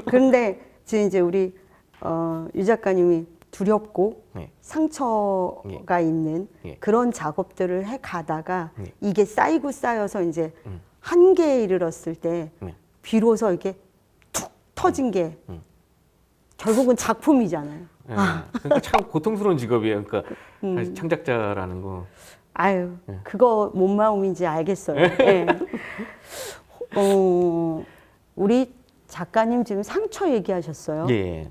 그런데 지금 이제 우리 유 작가님이 두렵고 네. 상처가 있는 예. 그런 작업들을 해 가다가 예. 이게 쌓이고 쌓여서 이제 한계에 이르렀을 때 네. 비로소 이렇게 툭 터진 게 결국은 작품이잖아요. 예. 그러니까 참 고통스러운 직업이에요. 그러니까 사실 창작자라는 거. 아유, 그거 뭔 마음인지 알겠어요. 예. 우리 작가님 지금 상처 얘기하셨어요. 예.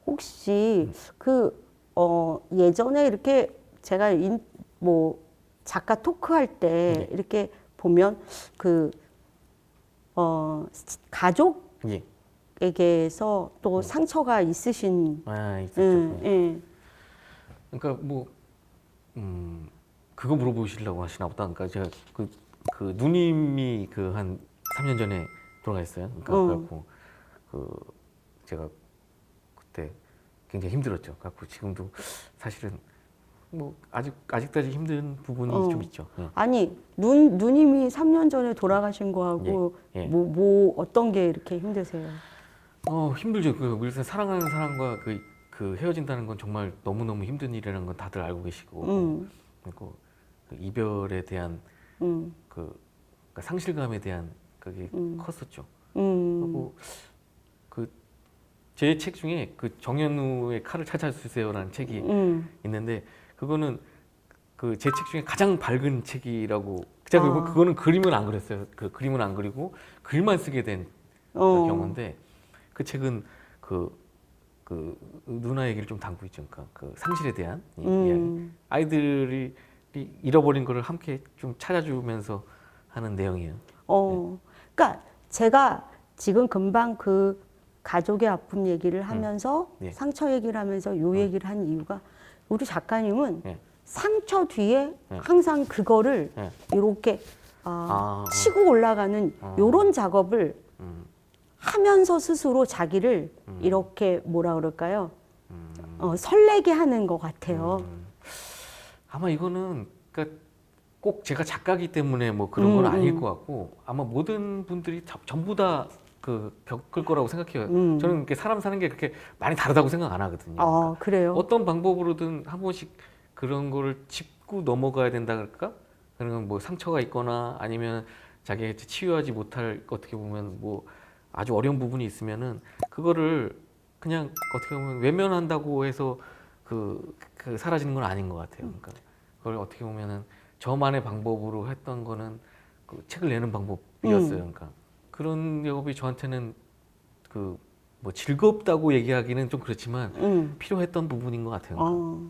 혹시 예전에 이렇게 제가 뭐 작가 토크할 때 이렇게 보면 예. 가족에게서 또 상처가 있으신. 아, 있었죠. 예. 그러니까 뭐 그거 물어보시려고 하시나 보다. 그러니까 제가 그 누님이 한 3년 전에 돌아가셨어요. 그러니까 그래갖고 제가 그때 굉장히 힘들었죠. 그래갖고 지금도 사실은 뭐 아직까지 힘든 부분이 좀 있죠. 예. 아니 누님이 3년 전에 돌아가신 거하고 예. 예. 뭐 어떤 게 이렇게 힘드세요? 힘들죠. 우리 사랑하는 사람과 그 헤어진다는 건 정말 너무너무 힘든 일이라는 건 다들 알고 계시고, 그리고 그 이별에 대한 그러니까 상실감에 대한 그게 컸었죠. 그리고 제 책 중에 정현우의 칼을 찾아주세요라는 책이 있는데, 그거는 제 책 중에 가장 밝은 책이라고. 제가 그거는 그림은 안 그렸어요. 그림은 안 그리고 글만 쓰게 된 경우인데, 그 책은 누나 얘기를 좀 담고 있죠. 그러니까 상실에 대한 이야기. 아이들이 잃어버린 거를 함께 좀 찾아주면서 하는 내용이에요. 그러니까 제가 지금 금방 가족의 아픔 얘기를 하면서 예. 상처 얘기를 하면서 요 얘기를 한 이유가, 우리 작가님은 예. 상처 뒤에 항상 그거를 이렇게 치고 올라가는 요런 작업을 하면서 스스로 자기를 이렇게 뭐라 그럴까요? 설레게 하는 것 같아요. 아마 이거는 그러니까 꼭 제가 작가기 때문에 뭐 그런 건 아닐 것 같고, 아마 모든 분들이 전부 다 겪을 거라고 생각해요. 저는 이렇게 사람 사는 게 그렇게 많이 다르다고 생각 안 하거든요. 그러니까 그래요? 어떤 방법으로든 한 번씩 그런 거를 짚고 넘어가야 된다 그럴까? 그런 뭐 상처가 있거나 아니면 자기가 치유하지 못할, 어떻게 보면 뭐 아주 어려운 부분이 있으면은 그거를 그냥 어떻게 보면 외면한다고 해서 사라지는 건 아닌 것 같아요. 그러니까 그걸 어떻게 보면은 저만의 방법으로 했던 거는 책을 내는 방법이었어요. 그러니까 그런 작업이 저한테는 뭐 즐겁다고 얘기하기는 좀 그렇지만 필요했던 부분인 것 같아요.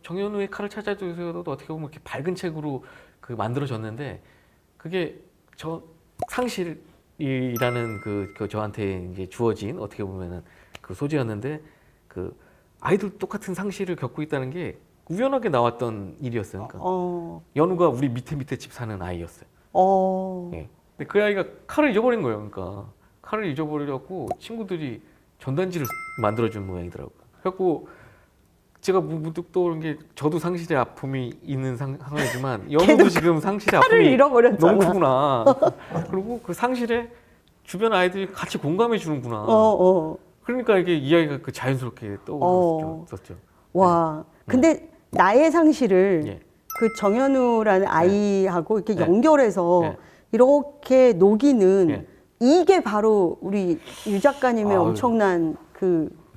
정현우의 칼을 찾아주세요도 어떻게 보면 이렇게 밝은 책으로 만들어졌는데, 그게 상실이라는 저한테 이제 주어진 어떻게 보면은 소재였는데, 아이들 똑같은 상실을 겪고 있다는 게 우연하게 나왔던 일이었어요. 그러니까 연우가 우리 밑에 집 사는 아이였어요. 예. 근데 그 아이가 칼을 잊어버린 거예요. 그러니까 칼을 잊어버려갖고 친구들이 전단지를 만들어준 모양이더라고요. 그래갖고 제가 문득 떠오른 게, 저도 상실의 아픔이 있는 상황이지만 연우도 지금 상실의 아픔이 잃어버렸잖아. 너무 크구나. 그리고 그 상실에 주변 아이들이 같이 공감해 주는구나. 그러니까 이게 이야기가 자연스럽게 떠올랐었죠. 와, 근데 나의 상실을 예. 정현우라는 아이하고 이렇게 예. 연결해서 예. 이렇게 녹이는 예. 이게 바로 우리 유 작가님의 아유. 엄청난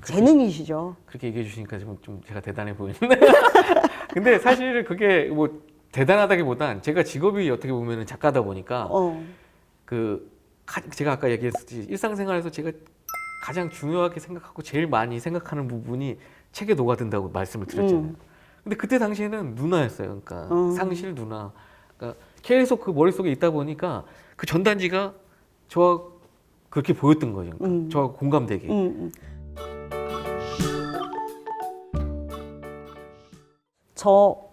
재능이시죠. 그렇게 얘기해 주시니까 좀 제가 대단해 보이는데. 근데 사실 그게 뭐 대단하다기보단 제가 직업이 어떻게 보면 작가다 보니까 제가 아까 얘기했듯이 일상생활에서 제가 가장 중요하게 생각하고 제일 많이 생각하는 부분이 책에 녹아든다고 말씀을 드렸잖아요. 근데 그때 당시에는 누나였어요. 그러니까 상실 누나. 그러니까 계속 머릿속에 있다 보니까 그 전단지가 저와 그렇게 보였던 거죠. 그러니까 저하고 공감되게. 저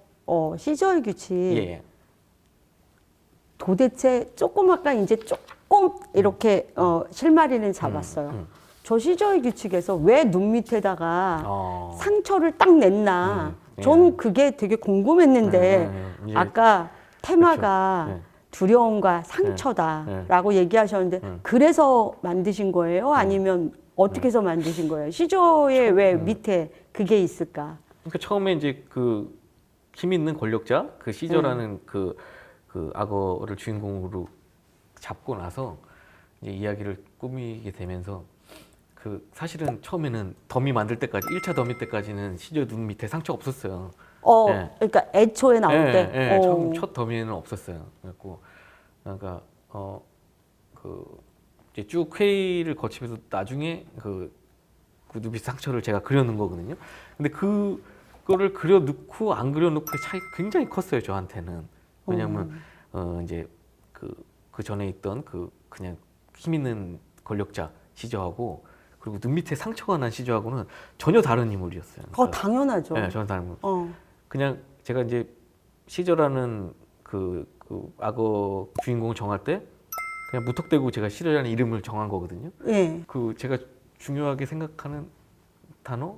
시저의 규칙 예. 도대체 조그맣게 이제 조금 이렇게 실마리는 잡았어요. 저 시저의 규칙에서 왜 눈 밑에다가 상처를 딱 냈나? 전 그게 되게 궁금했는데 예. 아까 테마가 그렇죠. 예. 두려움과 상처다라고 얘기하셨는데 그래서 만드신 거예요? 아니면 어떻게 해서 만드신 거예요? 시저의 왜 밑에 그게 있을까? 그러니까 처음에 이제 그 힘 있는 권력자 그 시저라는 그 악어를 주인공으로 잡고 나서 이제 이야기를 꾸미게 되면서 그 사실은 처음에는 더미 만들 때까지 1차 더미 때까지는 시저 눈 밑에 상처가 없었어요. 예. 그러니까 애초에 나올 때. 예, 처음 첫 더미에는 없었어요. 그래갖고 그러니까 그 이제 쭉 회의를 거치면서 나중에 그 눈밑 상처를 제가 그려놓은 거거든요. 근데 그거를 그려놓고 안 그려놓고의 차이가 굉장히 컸어요, 저한테는. 왜냐하면 이제 그 전에 있던 그냥 힘 있는 권력자 시저하고 그리고 눈 밑에 상처가 난 시저하고는 전혀 다른 인물이었어요. 그러니까, 당연하죠. 네, 전혀 다른 인물. 그냥 제가 이제 시저라는 그 악어 주인공을 정할 때 그냥 무턱대고 제가 시저라는 이름을 정한 거거든요. 예. 그 제가 중요하게 생각하는 단어,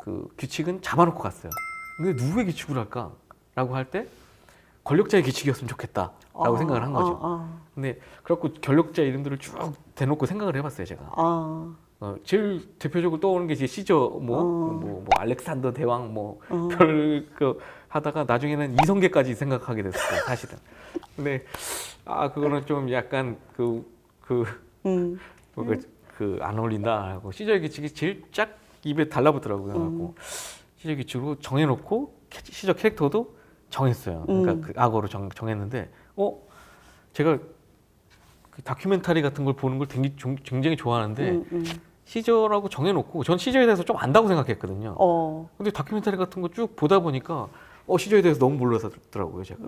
그 규칙은 잡아놓고 갔어요. 근데 누구의 규칙을 할까라고 할 때 권력자의 규칙이었으면 좋겠다라고 생각을 한 거죠. 근데 그래갖고 권력자 이름들을 쭉 대놓고 생각을 해봤어요, 제가. 제일 대표적으로 떠오르는 게 이제 시저, 뭐 알렉산더 대왕, 별 하다가 나중에는 이성계까지 생각하게 됐어요, 사실은. 근데 그거는 좀 약간 안 어울린다 하고 시저의 규칙이 제일 쫙 입에 달라붙더라고요. 그래갖고 시저 규칙으로 정해놓고 시저 캐릭터도 정했어요. 그러니까 그 악어로 정했는데, 제가 그 다큐멘터리 같은 걸 보는 걸 굉장히 좋아하는데 시저라고 정해놓고 전 시저에 대해서 좀 안다고 생각했거든요. 근데 다큐멘터리 같은 거 쭉 보다 보니까 시저에 대해서 너무 몰라서더라고요, 제가.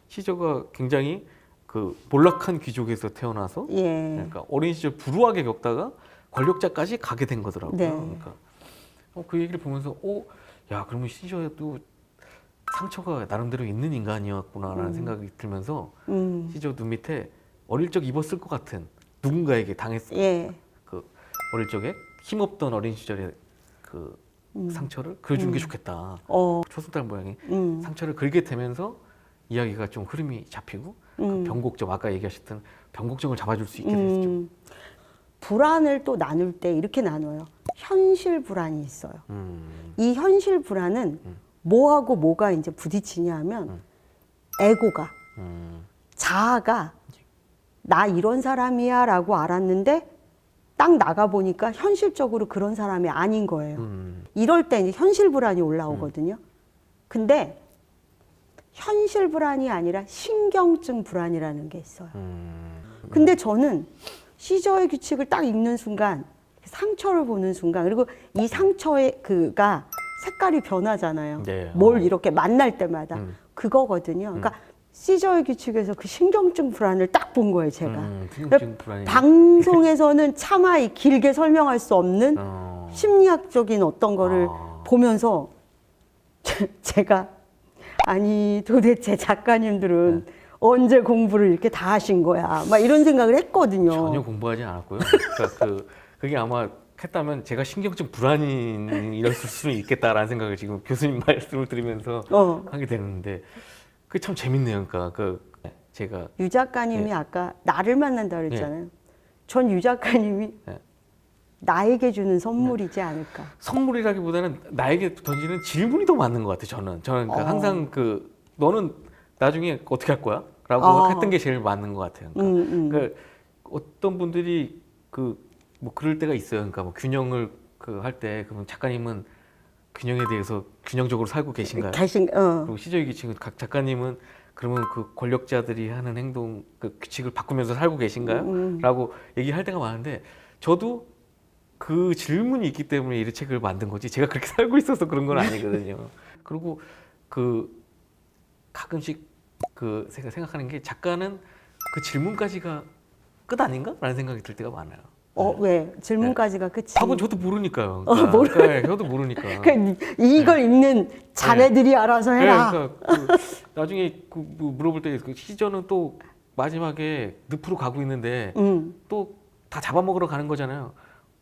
시저가 굉장히 그 몰락한 귀족에서 태어나서 그러니까 어린 시절 불우하게 겪다가 권력자까지 가게 된 거더라고요. 네. 그러니까 그 얘기를 보면서 야, 그러면 시저도 상처가 나름대로 있는 인간이었구나라는 생각이 들면서 시저 눈 밑에 어릴 적 입었을 것 같은 누군가에게 당했을 그 어릴 적에 힘없던 어린 시절의 그 상처를 그려주는 게 좋겠다. 초승달 모양의 상처를 그리게 되면서 이야기가 좀 흐름이 잡히고 그 변곡점 아까 얘기하셨던 변곡점을 잡아줄 수 있게 됐죠. 불안을 또 나눌 때 이렇게 나눠요. 현실 불안이 있어요. 이 현실 불안은 뭐하고 뭐가 이제 부딪히냐 하면 에고가 자아가 나 이런 사람이야 라고 알았는데 딱 나가보니까 현실적으로 그런 사람이 아닌 거예요. 이럴 때 이제 현실 불안이 올라오거든요. 근데 현실 불안이 아니라 신경증 불안이라는 게 있어요. 근데 저는 시저의 규칙을 딱 읽는 순간 상처를 보는 순간 그리고 이 상처의 그가 색깔이 변하잖아요. 네. 뭘 이렇게 만날 때마다 그거거든요. 그러니까 시저의 규칙에서 그 신경증 불안을 딱 본 거예요, 제가. 신경증 불안이 방송에서는 차마 길게 설명할 수 없는 심리학적인 어떤 거를 보면서 제가 아니 도대체 작가님들은 언제 공부를 이렇게 다 하신 거야? 막 이런 생각을 했거든요. 전혀 공부하지 않았고요. 그러니까 그게 아마 했다면 제가 신경증 불안이었을 수는 있겠다라는 생각을 지금 교수님 말씀을 들으면서 하게 되는데 그게 참 재밌네요. 그러니까 제가 유 작가님이 아까 나를 만난다 그랬잖아요. 전 유 작가님이 나에게 주는 선물이지 않을까. 선물이라기보다는 나에게 던지는 질문이 더 맞는 것 같아요. 저는 그러니까 항상 너는 나중에 어떻게 할 거야? 라고 했던 게 제일 맞는 것 같아요. 그러니까 어떤 분들이 뭐 그럴 때가 있어요. 그러니까 뭐 균형을 할 때 그러면 작가님은 균형에 대해서 균형적으로 살고 계신가요? 그리고 시저의 규칙은 각 작가님은 그러면 그 권력자들이 하는 행동 그 규칙을 바꾸면서 살고 계신가요? 라고 얘기할 때가 많은데 저도 그 질문이 있기 때문에 이 책을 만든 거지 제가 그렇게 살고 있어서 그런 건 아니거든요. 그리고 가끔씩 제가 생각하는 게 작가는 그 질문까지가 끝 아닌가? 라는 생각이 들 때가 많아요. 왜? 질문까지가 끝이? 답은 저도 모르니까요. 그러니까, 저도 모르니까. 이걸 읽는 자네들이 알아서 해라. 그러니까 나중에 뭐 물어볼 때 그 시저는 또 마지막에 늪으로 가고 있는데 또 다 잡아먹으러 가는 거잖아요.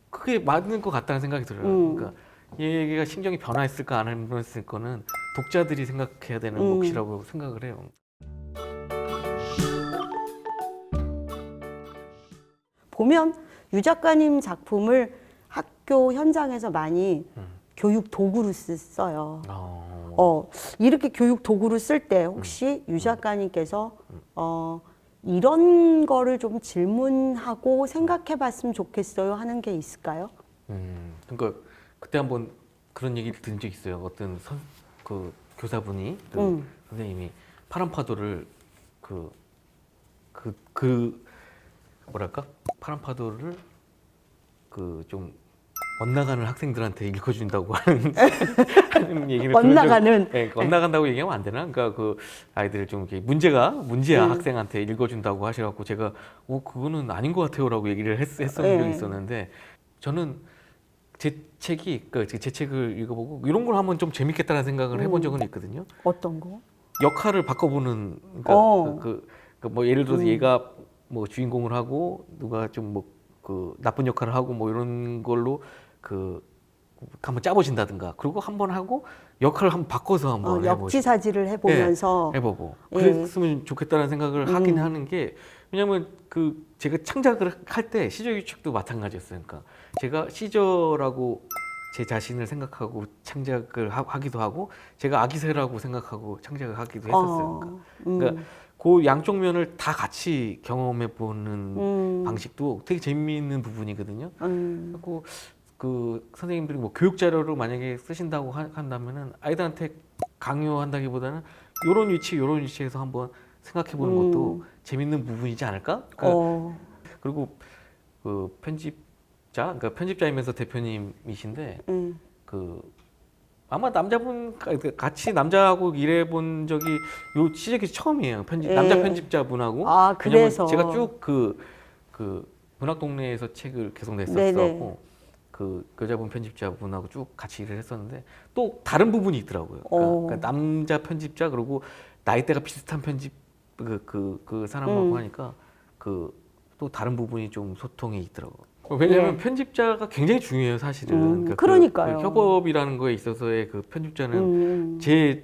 그게 맞는 것 같다는 생각이 들어요. 그러니까 얘가 신경이 변화했을까 안 변화했을까는 독자들이 생각해야 되는 몫이라고 생각을 해요. 보면 유 작가님 작품을 학교 현장에서 많이 교육 도구로 써요. 이렇게 교육 도구로 쓸 때 혹시 유 작가님께서 이런 거를 좀 질문하고 생각해 봤으면 좋겠어요 하는 게 있을까요? 그러니까 그때 한번 그런 얘기를 들은 적 있어요. 어떤 그 교사분이 그 선생님이 파란 파도를 뭐랄까 파란 파도를 그 좀 엇나가는 학생들한테 읽어준다고 하는 얘기를 엇나가는? 네, 엇나간다고 얘기하면 안 되나? 그러니까 그 아이들을 좀 이렇게 문제야 학생한테 읽어준다고 하셔갖고 제가 그거는 아닌 것 같아요라고 얘기를 했었던 적이 있었는데 저는 제 책을 읽어보고 이런 걸 한번 좀 재밌겠다는 생각을 해본 적은 있거든요. 어떤 거? 역할을 바꿔보는 그러니까 뭐 예를 들어서 얘가 뭐 주인공을 하고 누가 좀 뭐 그 나쁜 역할을 하고 뭐 이런 걸로 한번 짜보신다든가 그리고 한번 하고 역할을 한번 바꿔서 한번 역지사지를 해보면서 해보고 그랬으면 좋겠다는 생각을 하긴 하는 게 왜냐면 제가 창작을 할 때 시저유축도 마찬가지였어요. 그러니까 제가 시저라고 제 자신을 생각하고 창작을 하기도 하고 제가 아기새라고 생각하고 창작을 하기도 했었어요. 그러니까 그 양쪽 면을 다 같이 경험해 보는 방식도 되게 재미있는 부분이거든요. 그리고 그 선생님들이 뭐 교육 자료로 만약에 쓰신다고 한다면은 아이들한테 강요한다기보다는 이런 위치에서 한번 생각해 보는 것도 재밌는 부분이지 않을까? 그러니까 그리고 그 그러니까 편집자이면서 대표님이신데 아마 같이 남자하고 일해본 적이 요 시작이 처음이에요. 남자 편집자분하고. 그래서 제가 쭉 그 문학동네에서 책을 계속 냈었고 그 여자분 편집자분하고 쭉 같이 일을 했었는데 또 다른 부분이 있더라고요. 그러니까 남자 편집자 그리고 나이대가 비슷한 편집 그 사람하고 하니까 또 다른 부분이 좀 소통이 있더라고요. 왜냐하면 편집자가 굉장히 중요해요, 사실은. 그러니까요. 그 협업이라는 거에 있어서의 그 편집자는 제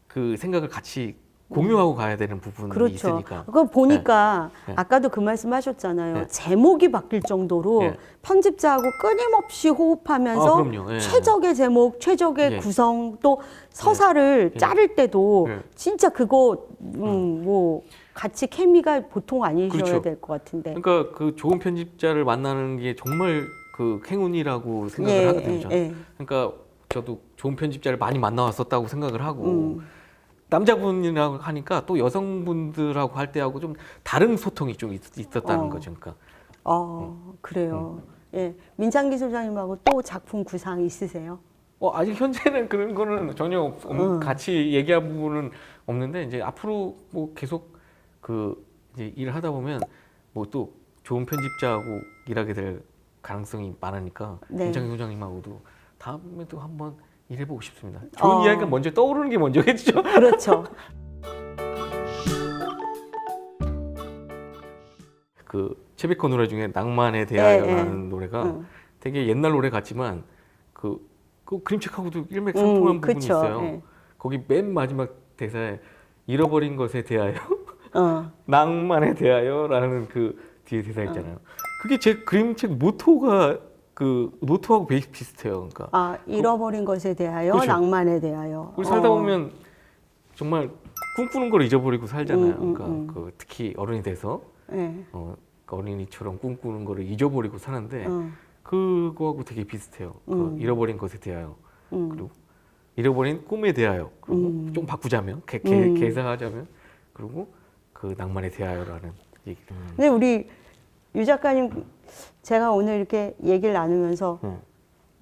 그 생각을 같이 공유하고 가야 되는 부분이 그렇죠. 있으니까. 그거 보니까 아까도 그 말씀하셨잖아요. 제목이 바뀔 정도로 편집자하고 끊임없이 호흡하면서 그럼요. 최적의 제목, 최적의 구성, 또 서사를 자를 때도 진짜 그거 뭐 같이 케미가 보통 아니셔야 그렇죠. 될 것 같은데. 그러니까 그 좋은 편집자를 만나는 게 정말 그 행운이라고 생각을 하거든요. 저는. 그러니까 저도 좋은 편집자를 많이 만나왔었다고 생각을 하고 남자분이라고 하니까 또 여성분들하고 할 때하고 좀 다른 소통이 좀 있었다는 거죠. 그러니까. 그래요. 예, 민창기 소장님하고 또 작품 구상 있으세요? 아직 현재는 그런 거는 전혀 같이 얘기한 부분은 없는데 이제 앞으로 뭐 계속 이제 일을 하다 보면 뭐 또 좋은 편집자하고 일하게 될 가능성이 많으니까 민창기 소장님하고도 다음에도 한번 일해보고 싶습니다. 좋은 이야기가 먼저 떠오르는 게 먼저겠죠. 그렇죠. 그 채비코 노래 중에 낭만에 대하여라는 노래가 되게 옛날 노래 같지만 그 그림책하고도 일맥상통한 부분이 있어요. 거기 맨 마지막 대사에 잃어버린 것에 대하여 낭만에 대하여라는 그 뒤에 대사 있잖아요. 그게 제 그림책 노트하고 비슷해요. 그러니까 잃어버린 것에 대하여, 그렇죠. 낭만에 대하여. 우리 살다 보면 정말 꿈꾸는 걸 잊어버리고 살잖아요. 그러니까 특히 어른이 돼서 어린이처럼 꿈꾸는 거를 잊어버리고 사는데 그거하고 되게 비슷해요. 잃어버린 것에 대하여 그리고 잃어버린 꿈에 대하여 그리고 좀 바꾸자면 개사하자면 그리고 그 낭만에 대하여라는 얘기를. 근데 우리 유 작가님 제가 오늘 이렇게 얘기를 나누면서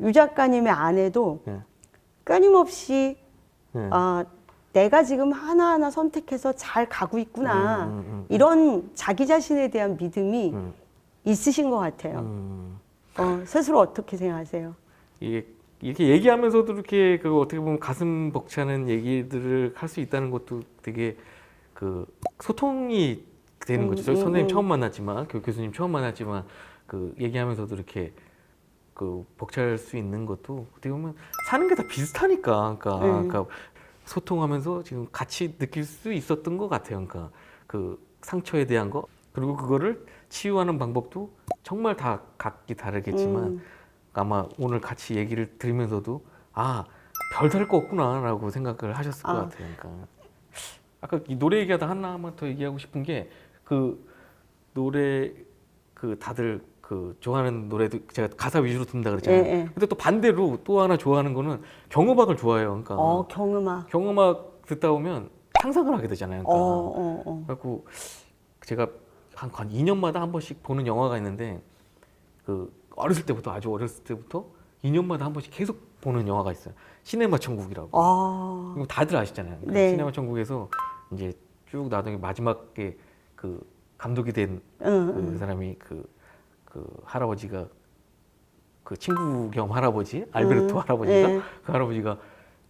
유 작가님의 아내도 끊임없이 내가 지금 하나하나 선택해서 잘 가고 있구나 이런 자기 자신에 대한 믿음이 있으신 것 같아요. 스스로 어떻게 생각하세요? 이게 이렇게 얘기하면서도 이렇게 그 어떻게 보면 가슴 벅차는 얘기들을 할 수 있다는 것도 되게 그 소통이 되는 거죠. 저희 선생님 처음 만났지만 교수님 처음 만났지만 그 얘기하면서도 이렇게 그 벅찰 수 있는 것도 어떻게 보면 사는 게 다 비슷하니까 그러니까 소통하면서 지금 같이 느낄 수 있었던 것 같아요. 그러니까 그 상처에 대한 거 그리고 그거를 치유하는 방법도 정말 다 각기 다르겠지만 아마 오늘 같이 얘기를 들으면서도 아 별다를 거 없구나라고 생각을 하셨을 것 같아요. 그러니까 아까 이 노래 얘기하다 하나만 더 얘기하고 싶은 게 그 노래 그 다들 그 좋아하는 노래도 제가 가사 위주로 듣는다 그랬잖아요. 예. 근데 또 반대로 또 하나 좋아하는 거는 경음악을 좋아해요. 그러니까 경음악. 경음악 듣다 보면 상상을 하게 되잖아요. 그러니까 그래갖고 제가 한 2년마다 한 번씩 보는 영화가 있는데 그 어렸을 때부터 아주 어렸을 때부터 2년마다 한 번씩 계속 보는 영화가 있어요. 시네마 천국이라고. 이거 다들 아시잖아요. 그러니까 네. 시네마 천국에서 이제 쭉 나중에 마지막에 그 감독이 된 그 사람이 그 할아버지가 그 친구 겸 할아버지 알베르토 할아버지가 그 할아버지가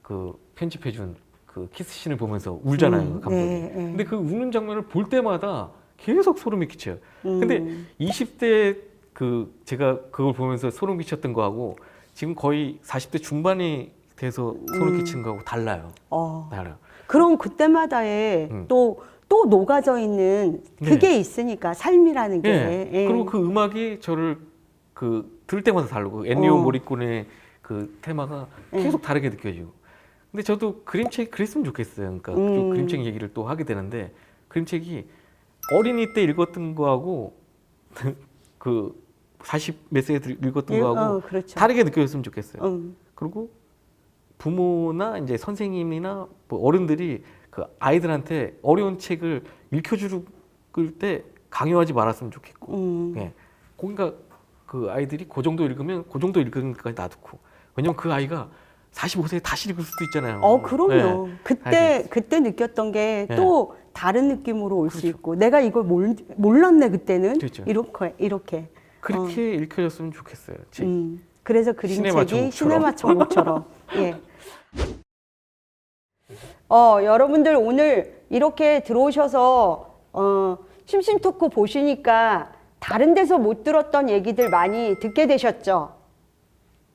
그 편집해준 그 키스씬을 보면서 울잖아요. 그 감독이. 근데 그 우는 장면을 볼 때마다 계속 소름이 끼쳐요. 근데 20대 그 제가 그걸 보면서 소름 끼쳤던 거하고 지금 거의 40대 중반이 돼서 소름 끼치는 거하고 달라요. 달라요. 그럼 그때마다의 또 녹아져 있는 그게 있으니까 삶이라는 게. 예. 그리고 그 음악이 저를 그 들을 때마다 다르고 엔니오 모리코네 그 테마가 계속 다르게 느껴지고. 근데 저도 그림책 그랬으면 좋겠어요. 그러니까 그 그림책 얘기를 또 하게 되는데 그림책이 어린이 때 읽었던 거하고 그 40 몇 세에 읽었던 거하고 그렇죠. 다르게 느껴졌으면 좋겠어요. 그리고 부모나 이제 선생님이나 뭐 어른들이 그 아이들한테 어려운 책을 읽혀줄 때 강요하지 말았으면 좋겠고, 예. 그러니까 그 아이들이 그 정도 읽으면 그 정도 읽는 것까지 놔두고, 왜냐면 그 아이가 45세에 다시 읽을 수도 있잖아요. 그럼요. 예. 그때 느꼈던 게 또 다른 느낌으로 올 수 있고, 내가 이걸 몰랐네 그때는. 그렇죠. 이렇게. 그렇게 읽혀졌으면 좋겠어요. 책. 그래서 그림책이 시네마 천국처럼. 예. 여러분들 오늘 이렇게 들어오셔서 심심 토크 보시니까 다른 데서 못 들었던 얘기들 많이 듣게 되셨죠?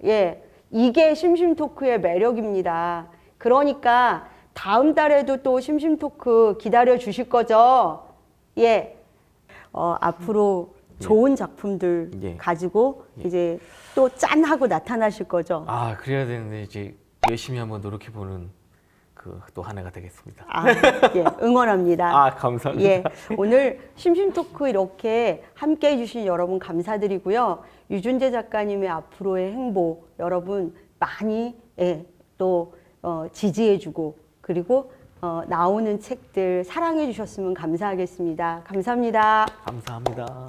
예. 이게 심심 토크의 매력입니다. 그러니까 다음 달에도 또 심심 토크 기다려 주실 거죠? 예. 앞으로 좋은 작품들 가지고 이제 또 짠하고 나타나실 거죠? 그래야 되는데 이제 열심히 한번 노력해 보는 그 또 한 해가 되겠습니다. 예, 응원합니다. 감사합니다. 예, 오늘 심심 토크 이렇게 함께 해주신 여러분 감사드리고요. 유준재 작가님의 앞으로의 행보 여러분 많이 또 지지해주고 그리고 나오는 책들 사랑해 주셨으면 감사하겠습니다. 감사합니다. 감사합니다.